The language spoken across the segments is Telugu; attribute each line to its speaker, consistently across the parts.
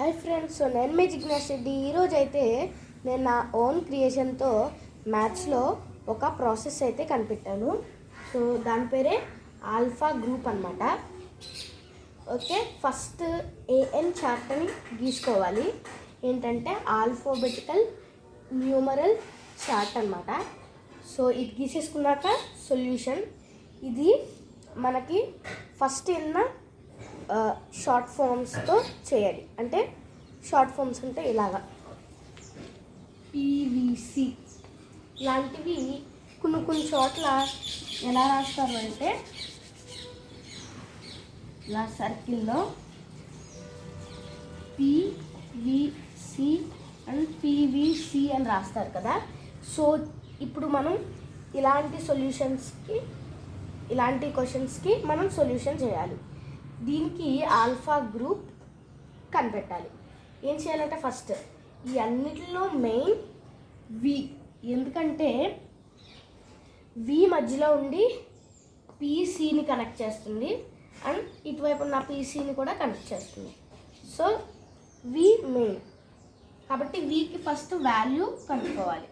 Speaker 1: హాయ్ ఫ్రెండ్స్, సో నేను మీ జిజ్ఞాస్ రెడ్డి. ఈరోజు అయితే నేను నా ఓన్ క్రియేషన్తో మ్యాథ్స్లో ఒక ప్రాసెస్ అయితే కనిపెట్టాను. సో దాని పేరే ఆల్ఫా గ్రూప్ అనమాట. ఓకే, ఫస్ట్ ఏఎన్ చార్ట్ అని గీసుకోవాలి. ఏంటంటే ఆల్ఫాబెటికల్ న్యూమరల్ చార్ట్ అనమాట. సో ఇది గీసేసుకున్నాక సొల్యూషన్ ఇది మనకి ఫస్ట్ షార్ట్ ఫామ్స్తో చేయాలి. అంటే షార్ట్ ఫామ్స్ అంటే ఇలాగా పీవీసీ లాంటివి కొన్ని చోట్ల ఎలా రాస్తారు అంటే ఇలా సర్కిల్లో పీవీసీ అండ్ పీవీసీ అని రాస్తారు కదా. సో ఇప్పుడు మనం ఇలాంటి క్వశ్చన్స్కి మనం సొల్యూషన్ చేయాలి. దీనికి ఆల్ఫా గ్రూప్ కనిపెట్టాలి. ఏం చేయాలంటే ఫస్ట్ ఈ అన్నిటిలో మెయిన్ వి, ఎందుకంటే వి మధ్యలో ఉండి పీసీని కనెక్ట్ చేస్తుంది అండ్ ఇటువైపు ఉన్న పీసీని కూడా కనెక్ట్ చేస్తుంది. సో వి మెయిన్ కాబట్టి వికి ఫస్ట్ వాల్యూ కనుక్కోవాలి.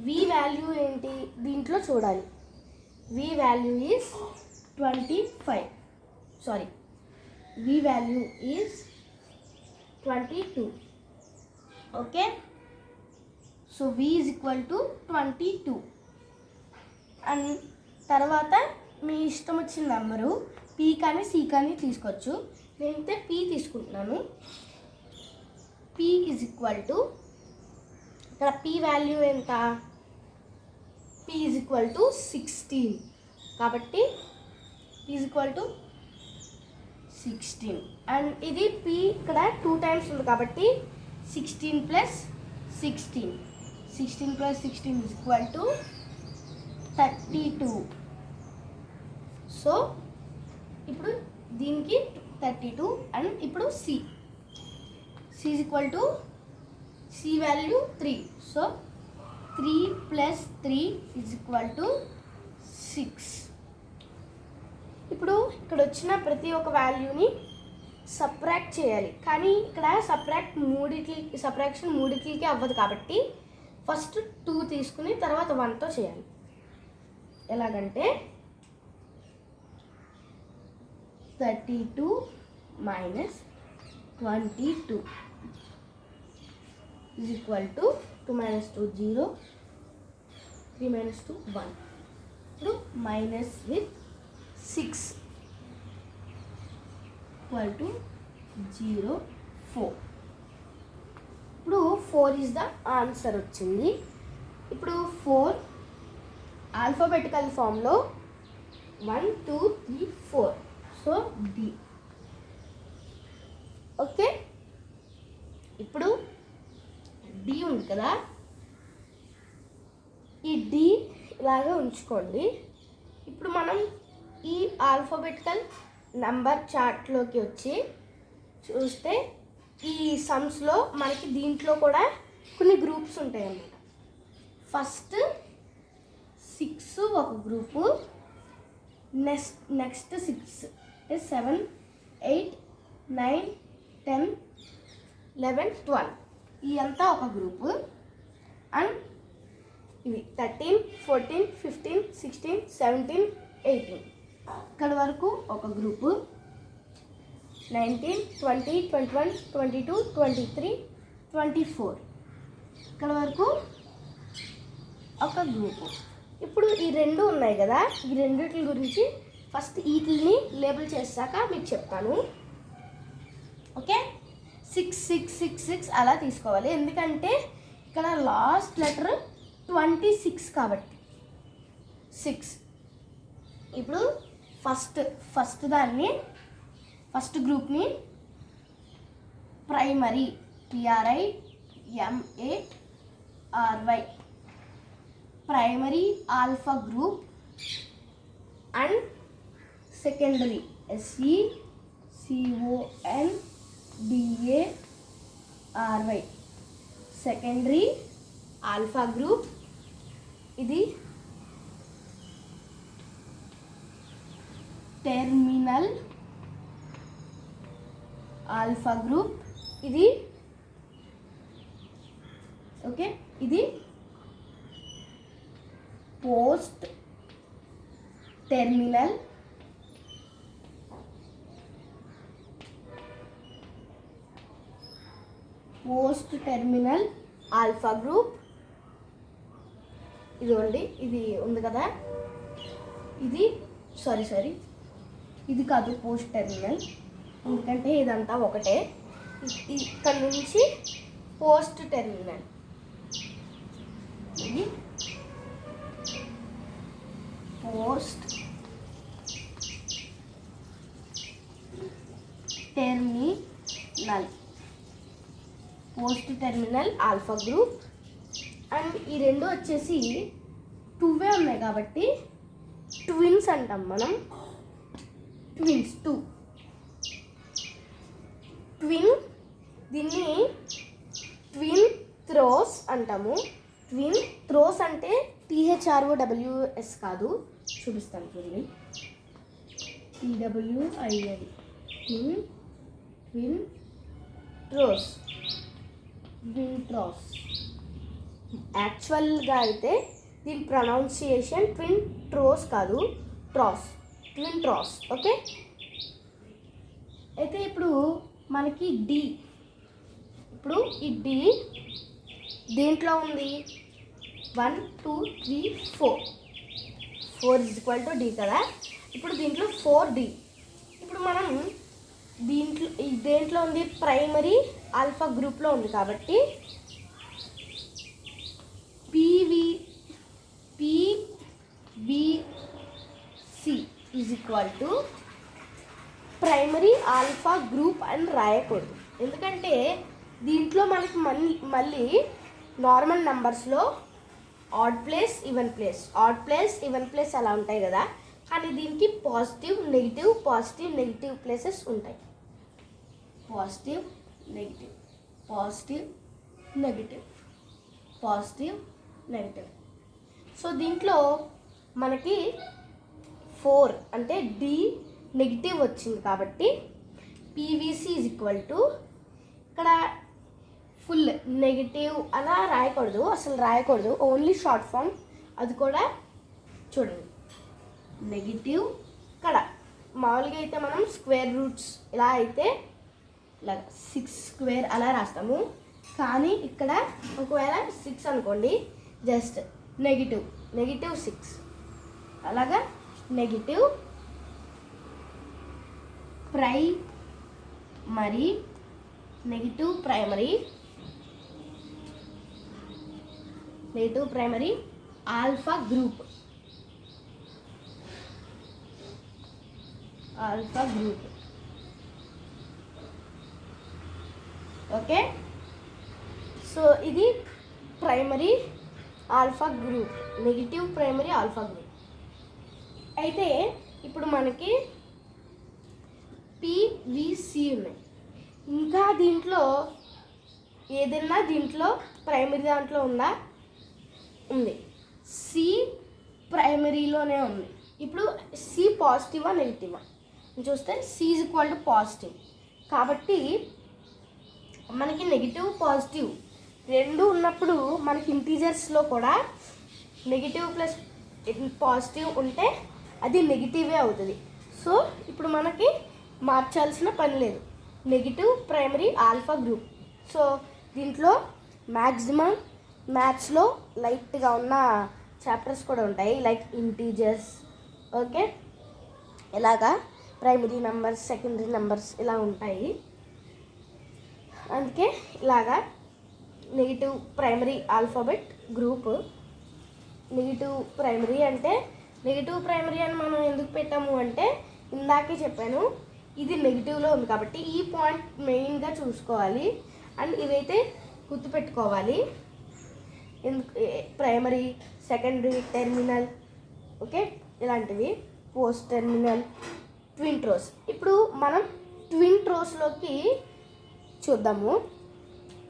Speaker 1: వి వాల్యూ ఏంటి దీంట్లో చూడాలి. వి value is 25. Sorry, V value is 22. Okay, so V is equal to 22 and తర్వాత మీ ఇష్టం వచ్చిన నెంబరు P కానీ C కానీ తీసుకోవచ్చు. నేనైతే P తీసుకుంటున్నాను. P is equal to ఇక్కడ P వాల్యూ ఎంత? P is equal to 16. కాబట్టి P is equal to 16 and ఇది P ఇక్కడ 2 టైమ్స్ ఉంది కాబట్టి 16 plus 16 plus 16 is equal to 32. So ఇప్పుడు దీనికి 32 అండ్ ఇప్పుడు C is equal to C value 3. So 3 plus 3 is equal to 6. ఇప్పుడు ఇక్కడ వచ్చిన ప్రతి ఒక్క వాల్యూని సబ్ట్రాక్ట్ చేయాలి. కానీ ఇక్కడ సబ్ట్రాక్షన్ మూడిట్లకి అవ్వదు కాబట్టి ఫస్ట్ 2 తీసుకుని తర్వాత 1తో చేయాలి. ఎలాగంటే 32 minus 22 is equal to 2 minus 2 0, 3 minus 2 1. ఇప్పుడు మైనస్ విత్ 6 equal to 0 4. ఇప్పుడు 4 ఈజ్ ద ఆన్సర్ వచ్చింది. ఇప్పుడు 4 ఆల్ఫాబెటికల్ ఫామ్లో 1 2 3 4. So D. ఓకే, ఇప్పుడు D ఉంది కదా, ఈ D ఇలాగే ఉంచుకోండి. ఇప్పుడు మనం ఈ ఆల్ఫాబెటికల్ నంబర్ చార్ట్లోకి వచ్చి చూస్తే ఈ సమ్స్లో మనకి దీంట్లో కూడా కొన్ని గ్రూప్స్ ఉంటాయి అన్నమాట. ఫస్ట్ 6 ఒక గ్రూపు, నెక్స్ట్ 6 7 8 9 10 11 12 ఈ అంతా ఒక గ్రూపు. అండ్ ఇవి 13 14 15 16 17 18 ఇక్కడ వరకు ఒక గ్రూపు. 19 20 21 22 23 24 ఇక్కడ వరకు ఒక గ్రూపు. ఇప్పుడు ఈ రెండు ఉన్నాయి కదా, ఈ రెండిటి గురించి ఫస్ట్ వీటిని లేబుల్ చేశాక మీకు చెప్తాను. ఓకే, 6 6 6 6 అలా తీసుకోవాలి. ఎందుకంటే ఇక్కడ లాస్ట్ లెటర్ 26 కాబట్టి 6. ఇప్పుడు ఫస్ట్ గ్రూప్ని primary PRIMARY primary alpha group and secondary SECONDARY secondary alpha group. ఇది టెర్మినల్ ఆల్ఫా గ్రూప్. ఇది ఓకే, ఇది పోస్ట్ టెర్మినల్ ఆల్ఫా గ్రూప్. ఇదిగోండి, ఇది ఉంది కదా, ఇది సారీ ఇది కాదు పోస్ట్ టెర్మినల్, ఎందుకంటే ఇదంతా ఒకటే. ఇక్కడ నుంచి పోస్ట్ టెర్మినల్, ఇది post terminal alpha group. And ఈ రెండు వచ్చేసి 2 ఉన్నాయి కాబట్టి ట్విన్స్ అంటాం మనం. ట్విన్స్, దీన్ని ట్విన్ థ్రోస్ అంటాము. ట్విన్ థ్రోస్ అంటే THROWS కాదు, చూపిస్తాను చూడండి. TWIN, twin throws. యాక్చువల్గా అయితే దీని ప్రొనౌన్సియేషన్ ట్విన్ థ్రోస్ కాదు, ట్విన్ థ్రోస్. ఓకే, అయితే ఇప్పుడు మనకి డి, ఇప్పుడు ఈ డి దేంట్లో ఉంది? 1 2 3 4 ఈజ్ డి కదా. ఇప్పుడు దీంట్లో 4D. ఇప్పుడు మనం దేంట్లో ఉంది? ప్రైమరీ ఆల్ఫా గ్రూప్లో ఉంది కాబట్టి PVC is primary alpha group అని రాయకూడదు, ఎందుకంటే దీంట్లో మనకి మళ్ళీ నార్మల్ నెంబర్స్లో ఆడ్ ప్లేస్ ఈవెన్ ప్లేస్ అలా ఉంటాయి కదా, కానీ దీనికి పాజిటివ్ నెగిటివ్ ప్లేసెస్ ఉంటాయి. Positive negative. సో దీంట్లో మనకి 4 అంటే డి నెగిటివ్ వచ్చింది కాబట్టి PVC ఈజ్ ఇక్కడ ఫుల్ నెగిటివ్ అలా రాయకూడదు, ఓన్లీ షార్ట్ ఫామ్. అది కూడా చూడండి, నెగిటివ్. ఇక్కడ మామూలుగా అయితే మనం స్క్వేర్ రూట్స్ ఇలా అయితే ఇలా 6 స్క్వేర్ అలా రాస్తాము, కానీ ఇక్కడ ఒకవేళ 6 అనుకోండి, జస్ట్ నెగిటివ్ 6 అలాగా. Negative primary alpha group. Okay, so ఇది primary alpha group, negative primary alpha group. అయితే ఇప్పుడు మనకి PVC ఉన్నాయి. ఇంకా దీంట్లో ఏదైనా ప్రైమరీ దాంట్లో ఉంది. C ప్రైమరీలోనే ఉంది. ఇప్పుడు C పాజిటివా నెగిటివా చూస్తే C ఈజ్ పాజిటివ్ కాబట్టి మనకి నెగిటివ్ పాజిటివ్ రెండు ఉన్నప్పుడు మనకి ఇంటీజర్స్లో కూడా నెగిటివ్ ప్లస్ పాజిటివ్ ఉంటే అది నెగిటివే అవుతుంది. సో ఇప్పుడు మనకి మార్చాల్సిన పని లేదు, negative primary alpha group. So దీంట్లో మ్యాక్సిమం మ్యాథ్స్లో లైట్గా ఉన్న చాప్టర్స్ కూడా ఉంటాయి, లైక్ ఇంటీజర్స్. ఓకే, ఇలాగా ప్రైమరీ నెంబర్స్, సెకండరీ నెంబర్స్ ఇలా ఉంటాయి. అందుకే ఇలాగా negative primary alphabet group. Negative primary అని మనం ఎందుకు పెట్టాము అంటే, ఇందాకే చెప్పాను, ఇది నెగిటివ్లో ఉంది కాబట్టి ఈ పాయింట్ మెయిన్గా చూసుకోవాలి. అండ్ ఇవైతే గుర్తుపెట్టుకోవాలి, ప్రైమరీ, సెకండరీ, టెర్మినల్. ఓకే, ఇలాంటివి పోస్ట్ టెర్మినల్, ట్విన్ థ్రోస్. ఇప్పుడు మనం ట్విన్ థ్రోస్లోకి చూద్దాము.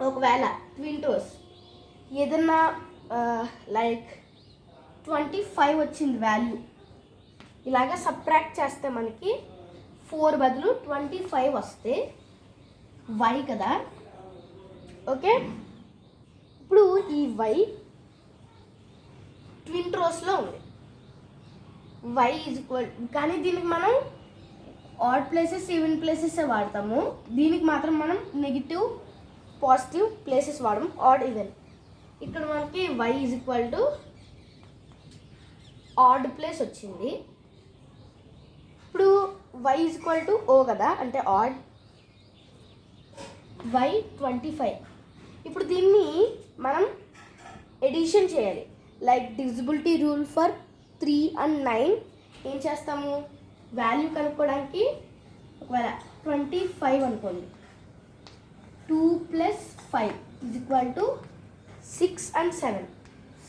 Speaker 1: ఒకవేళ ట్విన్ థ్రోస్ ఏదన్నా లైక్ 25 వచ్చింది వాల్యూ, ఇలాగ సబ్ట్రాక్ట్ చేస్తే మనకి 4 బదులు 25 వస్తే y కదా, ఓకే, ఇప్పుడు ఈ y ట్విన్ రోస్లో ఉంది. y ఈజ్ ఈక్వల్, కానీ దీనికి మనం ఆడ్ ప్లేసెస్ ఈవెన్ ప్లేసెస్ వాడతాము. దీనికి మాత్రం మనం నెగిటివ్ పాజిటివ్ ప్లేసెస్ వాడము, ఆడ్ ఈవెన్. ఇక్కడ మనకి y is equal to odd place వచ్చింది. ఇప్పుడు y is equal to o కదా, అంటే ఆడ్, y 25. ఇప్పుడు దీన్ని మనం ఎడిషన్ చేయాలి. Like divisibility rule for 3 and 9 ఏం చేస్తాము, వాల్యూ కనుక్కోవడానికి ఒకవేళ 25 అనుకోండి, 2 + 5 = 6 and 7.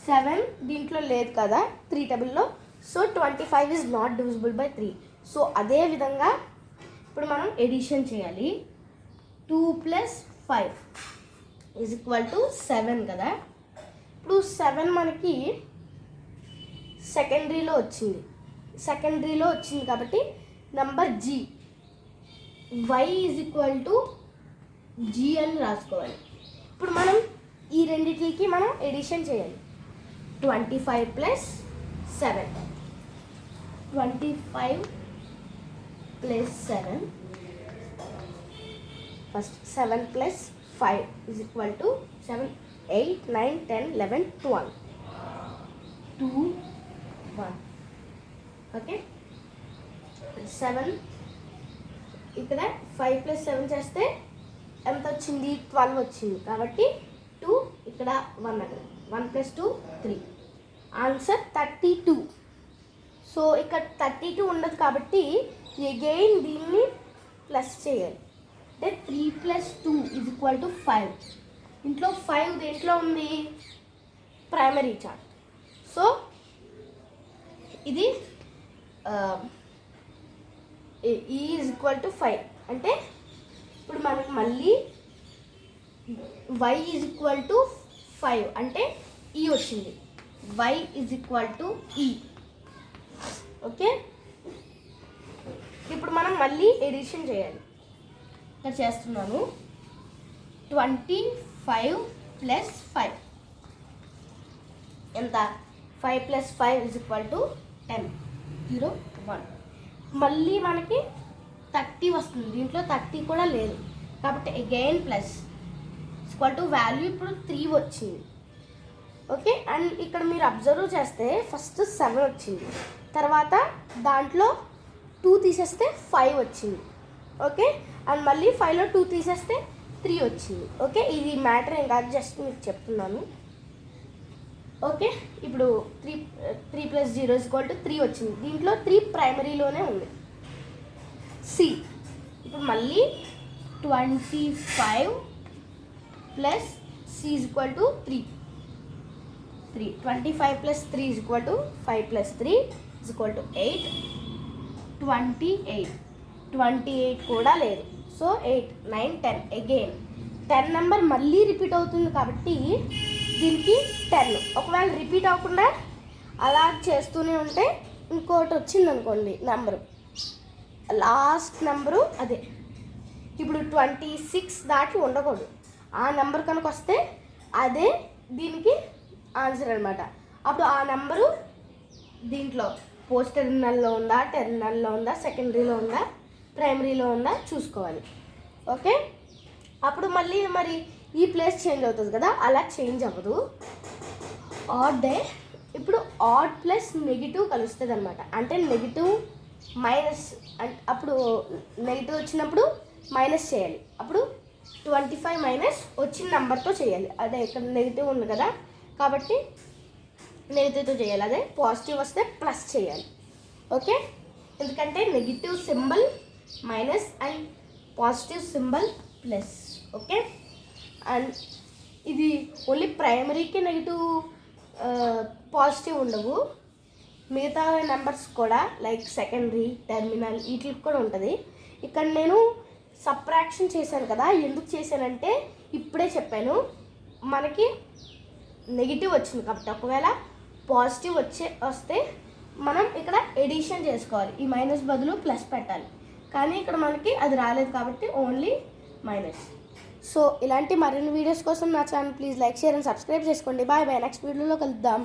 Speaker 1: 7 దీంట్లో లేదు కదా 3 టేబుల్లో, so 25 is not divisible by 3. So అదే విధంగా ఇప్పుడు మనం ఎడిషన్ చేయాలి. 2 + 5 = 7 కదా. ఇప్పుడు 7 మనకి సెకండరీలో వచ్చింది కాబట్టి number g, y is equal to g అని రాసుకోవాలి. ఇప్పుడు మనం ఈ రెండింటికి మనం ఎడిషన్ చేయాలి. 25 + 7, 25 + 7, ఫస్ట్ 7 + 5 = 7, 8, 9, 10, 11, 12, 2, 1. ఓకే, 7 ఇక్కడ 5 + 7 చేస్తే ఎంత వచ్చింది, 12 వచ్చింది. కాబట్టి 2 ఇక్కడ 1 అక్కడ, 1 + 2 3, ఆన్సర్ 32. సో ఇక్కడ 32 ఉండదు కాబట్టి అగైన్ దీన్ని ప్లస్ చేయాలి. అంటే 3 + 2 = 5. ఇంట్లో 5 దేంట్లో ఉంది, ప్రైమరీ చార్ట్. సో ఇది ఈ ఈజ్ ఈక్వల్ టు 5. అంటే ఇప్పుడు మనకి మళ్ళీ y ఈజ్ ఈక్వల్ టు 5 అంటే ఈ వచ్చింది, y ఈజ్ ఈక్వల్ టు ఈ. ఓకే, ఇప్పుడు మనం మళ్ళీ ఎడిషన్ చేయాలి. ఇక్కడ చేస్తున్నాను. 25 + 5 ఎంత, 5 + 5 = 10, 0, 1. మళ్ళీ మనకి 30 వస్తుంది, దీంట్లో 30 కూడా లేదు కాబట్టి అగైన్ ప్లస్ వాల్యూ ఇప్పుడు 3 వచ్చింది. ఓకే, అండ్ ఇక్కడ మీరు అబ్జర్వ్ చేస్తే ఫస్ట్ 7 వచ్చింది, తర్వాత దాంట్లో 2 తీసేస్తే 5 వచ్చింది. ఓకే, అండ్ మళ్ళీ 5లో 2 తీసేస్తే 3 వచ్చింది. ఓకే, ఇది మ్యాటర్ ఏం కాదు, జస్ట్ మీకు చెప్తున్నాను. ఓకే, ఇప్పుడు 3 + 0 = 3 వచ్చింది. దీంట్లో 3 ప్రైమరీలోనే ఉంది. సి, ఇప్పుడు మళ్ళీ 25 + c = 3. 25 + 3 = 5 + 3 = 8. 28 కూడా లేదు. సో 8, 9, 10 అగైన్ 10 నెంబర్ మళ్ళీ రిపీట్ అవుతుంది కాబట్టి దీనికి 10. ఒకవేళ రిపీట్ అవ్వకుండా అలా చేస్తూనే ఉంటే ఇంకోటి వచ్చింది అనుకోండి నెంబరు, లాస్ట్ నెంబరు అదే. ఇప్పుడు 26 దాటి ఉండకూడదు. ఆ నెంబర్ కనుక వస్తే అదే దీనికి ఆన్సర్ అనమాట. అప్పుడు ఆ నెంబరు దీంట్లో పోస్ట్ టెర్మినల్లో ఉందా, టెర్మినల్లో ఉందా, సెకండరీలో ఉందా, ప్రైమరీలో ఉందా చూసుకోవాలి. ఓకే, అప్పుడు మళ్ళీ మరి ఈ ప్లేస్ చేంజ్ అవుతుంది కదా, అలా చేంజ్ అవ్వదు. ఆడ్ డే ఇప్పుడు ఆడ్ ప్లస్ నెగిటివ్ కలుస్తుంది అనమాట. అంటే నెగిటివ్ మైనస్, అప్పుడు నెగిటివ్ వచ్చినప్పుడు మైనస్ చేయాలి. అప్పుడు 25 మైనస్ వచ్చిన నెంబర్తో చేయాలి. అదే ఇక్కడ నెగిటివ్ ఉంది కదా కాబట్టి నెగిటివ్తో చేయాలి. అదే పాజిటివ్ వస్తే ప్లస్ చేయాలి. ఓకే, ఎందుకంటే negative symbol minus and positive symbol plus. Okay, and ఇది ఓన్లీ ప్రైమరీకి నెగిటివ్ పాజిటివ్ ఉండవు, మిగతా నెంబర్స్ కూడా లైక్ సెకండరీ, టెర్మినల్ వీటికి కూడా ఉంటుంది. ఇక్కడ నేను సబ్ట్రాక్షన్ చేశాను కదా, ఎందుకు చేశానంటే ఇప్పుడే చెప్పాను, మనకి నెగిటివ్ వచ్చింది కాబట్టి ఒకవేళ పాజిటివ్ వస్తే మనం ఇక్కడ ఎడిషన్ చేసుకోవాలి. ఈ మైనస్ బదులు ప్లస్ పెట్టాలి, కానీ ఇక్కడ మనకి అది రాలేదు కాబట్టి ఓన్లీ మైనస్. సో ఇలాంటి మరిన్ని వీడియోస్ కోసం నా channel please like share and subscribe చేసుకోండి. బాయ్ బాయ్, నెక్స్ట్ వీడియోలో కలుద్దాం.